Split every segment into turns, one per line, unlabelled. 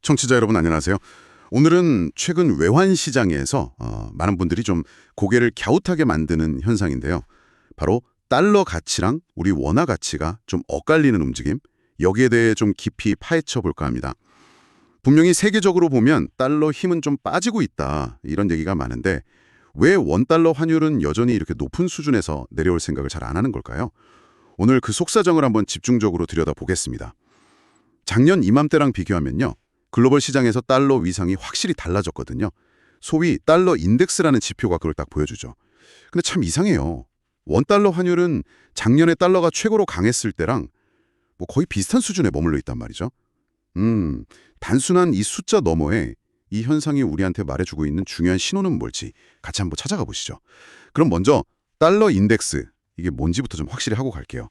청취자 여러분 안녕하세요. 오늘은 최근 외환 시장에서 많은 분들이 좀 고개를 갸웃하게 만드는 현상인데요. 바로 달러 가치랑 우리 원화 가치가 좀 엇갈리는 움직임, 여기에 대해 좀 깊이 파헤쳐 볼까 합니다. 분명히 세계적으로 보면 달러 힘은 좀 빠지고 있다, 이런 얘기가 많은데 왜 원달러 환율은 여전히 이렇게 높은 수준에서 내려올 생각을 잘 안 하는 걸까요? 오늘 그 속사정을 한번 집중적으로 들여다보겠습니다. 작년 이맘때랑 비교하면요, 글로벌 시장에서 달러 위상이 확실히 달라졌거든요. 소위 달러 인덱스라는 지표가 그걸 딱 보여주죠. 근데 참 이상해요. 원달러 환율은 작년에 달러가 최고로 강했을 때랑 뭐 거의 비슷한 수준에 머물러 있단 말이죠. 단순한 이 숫자 너머에 이 현상이 우리한테 말해주고 있는 중요한 신호는 뭘지 같이 한번 찾아가 보시죠. 그럼 먼저 달러 인덱스, 이게 뭔지부터 좀 확실히 하고 갈게요.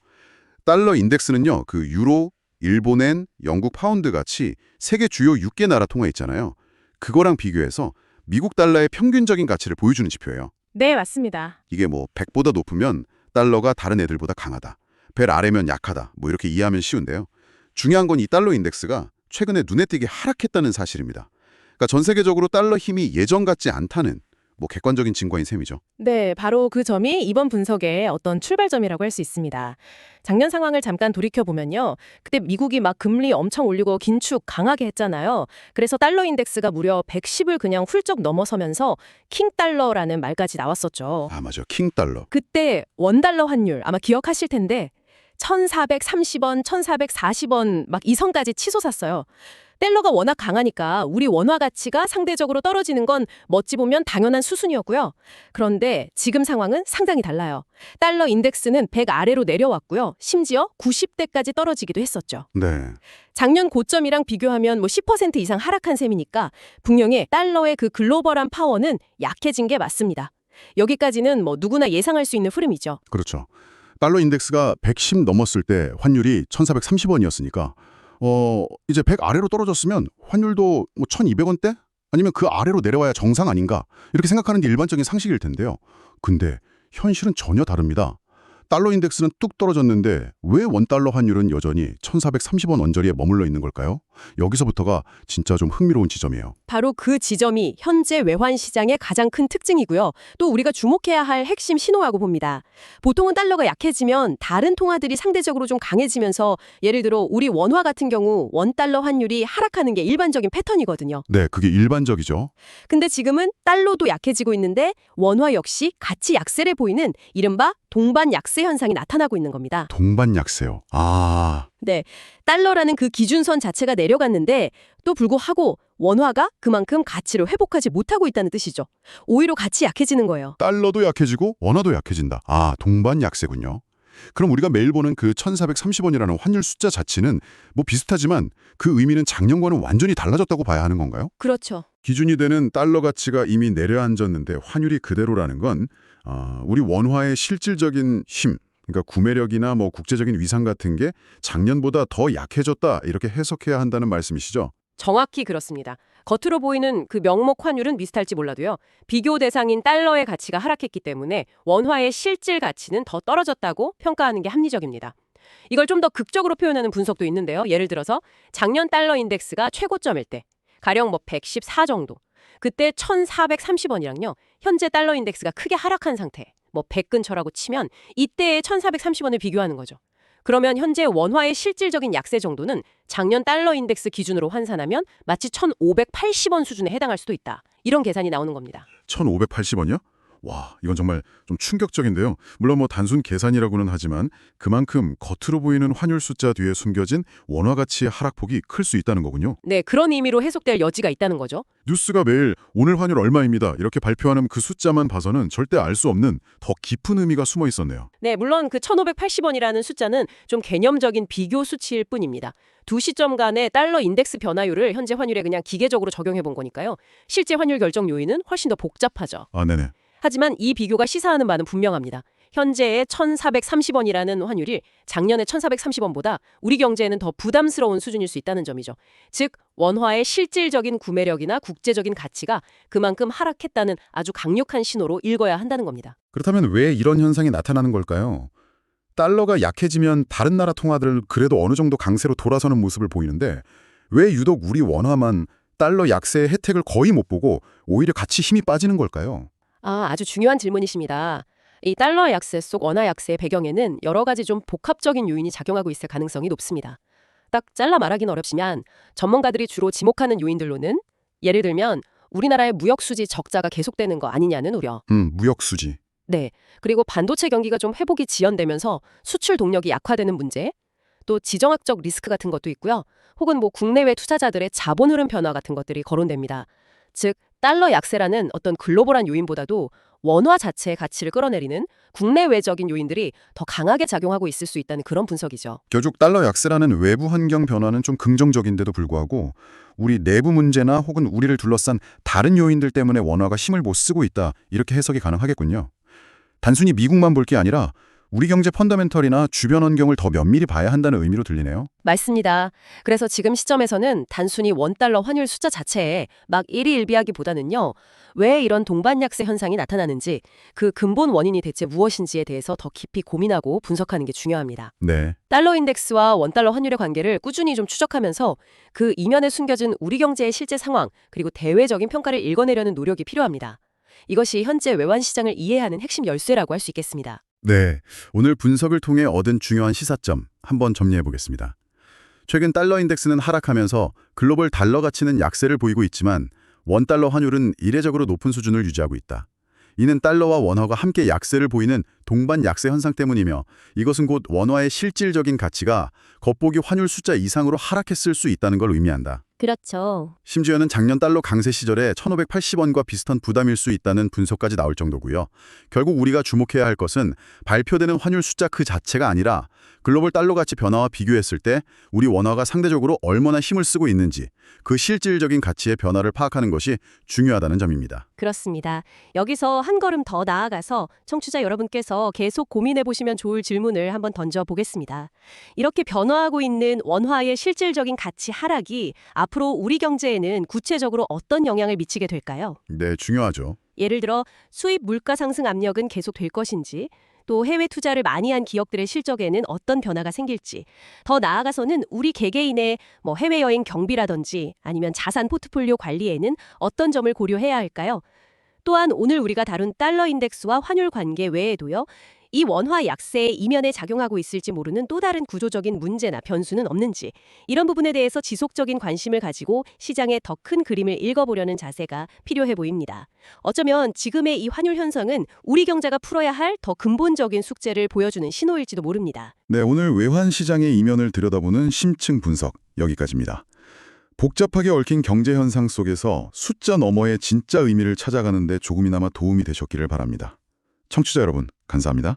달러 인덱스는요, 그 유로, 일본엔, 영국 파운드 같이 세계 주요 6개 나라 통화 있잖아요. 그거랑 비교해서 미국 달러의 평균적인 가치를 보여주는 지표예요.
네, 맞습니다.
이게 뭐 100보다 높으면 달러가 다른 애들보다 강하다, 100 아래면 약하다, 뭐 이렇게 이해하면 쉬운데요. 중요한 건 이 달러 인덱스가 최근에 눈에 띄게 하락했다는 사실입니다. 그러니까 전 세계적으로 달러 힘이 예전 같지 않다는 뭐 객관적인 증거인 셈이죠.
네, 바로 그 점이 이번 분석의 어떤 출발점이라고 할 수 있습니다. 작년 상황을 잠깐 돌이켜보면요. 그때 미국이 막 금리 엄청 올리고 긴축 강하게 했잖아요. 그래서 달러 인덱스가 무려 110을 그냥 훌쩍 넘어서면서 킹달러라는 말까지 나왔었죠.
아, 맞아. 킹달러.
그때 원달러 환율 아마 기억하실 텐데 1,430원, 1,440원 막 이 선까지 치솟았어요. 달러가 워낙 강하니까 우리 원화 가치가 상대적으로 떨어지는 건 어찌 보면 당연한 수순이었고요. 그런데 지금 상황은 상당히 달라요. 달러 인덱스는 100 아래로 내려왔고요. 심지어 90대까지 떨어지기도 했었죠.
네.
작년 고점이랑 비교하면 10% 이상 하락한 셈이니까 분명히 달러의 그 글로벌한 파워는 약해진 게 맞습니다. 여기까지는 누구나 예상할 수 있는 흐름이죠.
그렇죠. 달러 인덱스가 110 넘었을 때 환율이 1,430원이었으니까 이제 100 아래로 떨어졌으면 환율도 1,200원대? 아니면 그 아래로 내려와야 정상 아닌가? 이렇게 생각하는 게 일반적인 상식일 텐데요. 근데 현실은 전혀 다릅니다. 달러 인덱스는 뚝 떨어졌는데 왜 원달러 환율은 여전히 1,430원 언저리에 머물러 있는 걸까요? 여기서부터가 진짜 좀 흥미로운 지점이에요.
바로 그 지점이 현재 외환 시장의 가장 큰 특징이고요. 또 우리가 주목해야 할 핵심 신호라고 봅니다. 보통은 달러가 약해지면 다른 통화들이 상대적으로 좀 강해지면서 예를 들어 우리 원화 같은 경우 원달러 환율이 하락하는 게 일반적인 패턴이거든요.
네, 그게 일반적이죠.
근데 지금은 달러도 약해지고 있는데 원화 역시 같이 약세를 보이는 이른바 동반 약세 현상이 나타나고 있는 겁니다.
동반 약세요. 아,
네, 달러라는 그 기준선 자체가 내려갔는데 또 불구하고 원화가 그만큼 가치를 회복하지 못하고 있다는 뜻이죠. 오히려 같이 약해지는 거예요.
달러도 약해지고 원화도 약해진다. 아, 동반 약세군요. 그럼 우리가 매일 보는 그 1,430원이라는 환율 숫자 자체는 뭐 비슷하지만 그 의미는 작년과는 완전히 달라졌다고 봐야 하는 건가요?
그렇죠.
기준이 되는 달러 가치가 이미 내려앉았는데 환율이 그대로라는 건 우리 원화의 실질적인 힘, 그러니까 구매력이나 뭐 국제적인 위상 같은 게 작년보다 더 약해졌다, 이렇게 해석해야 한다는 말씀이시죠?
정확히 그렇습니다. 겉으로 보이는 그 명목 환율은 비슷할지 몰라도요. 비교 대상인 달러의 가치가 하락했기 때문에 원화의 실질 가치는 더 떨어졌다고 평가하는 게 합리적입니다. 이걸 좀 더 극적으로 표현하는 분석도 있는데요. 예를 들어서 작년 달러 인덱스가 최고점일 때 가령 114 정도. 그때 1,430원이랑요. 현재 달러 인덱스가 크게 하락한 상태. 100 근처라고 치면 이때의 1,430원을 비교하는 거죠. 그러면 현재 원화의 실질적인 약세 정도는 작년 달러 인덱스 기준으로 환산하면 마치 1,580원 수준에 해당할 수도 있다. 이런 계산이 나오는 겁니다.
1,580원이요? 와, 이건 정말 좀 충격적인데요. 물론 뭐 단순 계산이라고는 하지만 그만큼 겉으로 보이는 환율 숫자 뒤에 숨겨진 원화 가치의 하락폭이 클 수 있다는 거군요.
네, 그런 의미로 해석될 여지가 있다는 거죠.
뉴스가 매일 오늘 환율 얼마입니다, 이렇게 발표하는 그 숫자만 봐서는 절대 알 수 없는 더 깊은 의미가 숨어 있었네요.
네, 물론 그 1,580원이라는 숫자는 좀 개념적인 비교 수치일 뿐입니다. 두 시점 간의 달러 인덱스 변화율을 현재 환율에 그냥 기계적으로 적용해 본 거니까요. 실제 환율 결정 요인은 훨씬 더 복잡하죠.
아, 네네.
하지만 이 비교가 시사하는 바는 분명합니다. 현재의 1,430원이라는 환율이 작년의 1,430원보다 우리 경제에는 더 부담스러운 수준일 수 있다는 점이죠. 즉, 원화의 실질적인 구매력이나 국제적인 가치가 그만큼 하락했다는 아주 강력한 신호로 읽어야 한다는 겁니다.
그렇다면 왜 이런 현상이 나타나는 걸까요? 달러가 약해지면 다른 나라 통화들 그래도 어느 정도 강세로 돌아서는 모습을 보이는데
왜 유독 우리 원화만 달러 약세의 혜택을 거의 못 보고 오히려 같이 힘이 빠지는 걸까요?
아주 중요한 질문이십니다. 이 달러 약세 속 원화 약세의 배경에는 여러 가지 좀 복합적인 요인이 작용하고 있을 가능성이 높습니다. 딱 잘라 말하기는 어렵지만 전문가들이 주로 지목하는 요인들로는 예를 들면 우리나라의 무역 수지 적자가 계속되는 거 아니냐는 우려.
무역 수지.
네. 그리고 반도체 경기가 좀 회복이 지연되면서 수출 동력이 약화되는 문제. 또 지정학적 리스크 같은 것도 있고요. 혹은 국내외 투자자들의 자본 흐름 변화 같은 것들이 거론됩니다. 즉 달러 약세라는 어떤 글로벌한 요인보다도 원화 자체의 가치를 끌어내리는 국내외적인 요인들이 더 강하게 작용하고 있을 수 있다는 그런 분석이죠.
결국 달러 약세라는 외부 환경 변화는 좀 긍정적인데도 불구하고 우리 내부 문제나 혹은 우리를 둘러싼 다른 요인들 때문에 원화가 힘을 못 쓰고 있다, 이렇게 해석이 가능하겠군요. 단순히 미국만 볼 게 아니라 우리 경제 펀더멘털이나 주변 환경을 더 면밀히 봐야 한다는 의미로 들리네요.
맞습니다. 그래서 지금 시점에서는 단순히 원달러 환율 숫자 자체에 막 일희일비하기보다는요. 왜 이런 동반 약세 현상이 나타나는지, 그 근본 원인이 대체 무엇인지에 대해서 더 깊이 고민하고 분석하는 게 중요합니다.
네.
달러 인덱스와 원달러 환율의 관계를 꾸준히 좀 추적하면서 그 이면에 숨겨진 우리 경제의 실제 상황, 그리고 대외적인 평가를 읽어내려는 노력이 필요합니다. 이것이 현재 외환 시장을 이해하는 핵심 열쇠라고 할 수 있겠습니다.
네, 오늘 분석을 통해 얻은 중요한 시사점 한번 정리해 보겠습니다. 최근 달러 인덱스는 하락하면서 글로벌 달러 가치는 약세를 보이고 있지만 원달러 환율은 이례적으로 높은 수준을 유지하고 있다. 이는 달러와 원화가 함께 약세를 보이는 동반 약세 현상 때문이며, 이것은 곧 원화의 실질적인 가치가 겉보기 환율 숫자 이상으로 하락했을 수 있다는 걸 의미한다.
그렇죠.
심지어는 작년 달러 강세 시절에 1,580원과 비슷한 부담일 수 있다는 분석까지 나올 정도고요. 결국 우리가 주목해야 할 것은 발표되는 환율 숫자 그 자체가 아니라 글로벌 달러 가치 변화와 비교했을 때 우리 원화가 상대적으로 얼마나 힘을 쓰고 있는지, 그 실질적인 가치의 변화를 파악하는 것이 중요하다는 점입니다.
그렇습니다. 여기서 한 걸음 더 나아가서 청취자 여러분께서 계속 고민해 보시면 좋을 질문을 한번 던져 보겠습니다. 이렇게 변화하고 있는 원화의 실질적인 가치 하락이 앞으로 우리 경제에는 구체적으로 어떤 영향을 미치게 될까요?
네, 중요하죠.
예를 들어 수입 물가 상승 압력은 계속 될 것인지, 또 해외 투자를 많이 한 기업들의 실적에는 어떤 변화가 생길지, 더 나아가서는 우리 개개인의 해외여행 경비라든지 아니면 자산 포트폴리오 관리에는 어떤 점을 고려해야 할까요? 또한 오늘 우리가 다룬 달러 인덱스와 환율 관계 외에도요, 이 원화 약세의 이면에 작용하고 있을지 모르는 또 다른 구조적인 문제나 변수는 없는지, 이런 부분에 대해서 지속적인 관심을 가지고 시장의 더 큰 그림을 읽어보려는 자세가 필요해 보입니다. 어쩌면 지금의 이 환율 현상은 우리 경제가 풀어야 할 더 근본적인 숙제를 보여주는 신호일지도 모릅니다.
네, 오늘 외환 시장의 이면을 들여다보는 심층 분석, 여기까지입니다. 복잡하게 얽힌 경제 현상 속에서 숫자 너머의 진짜 의미를 찾아가는 데 조금이나마 도움이 되셨기를 바랍니다. 청취자 여러분, 감사합니다.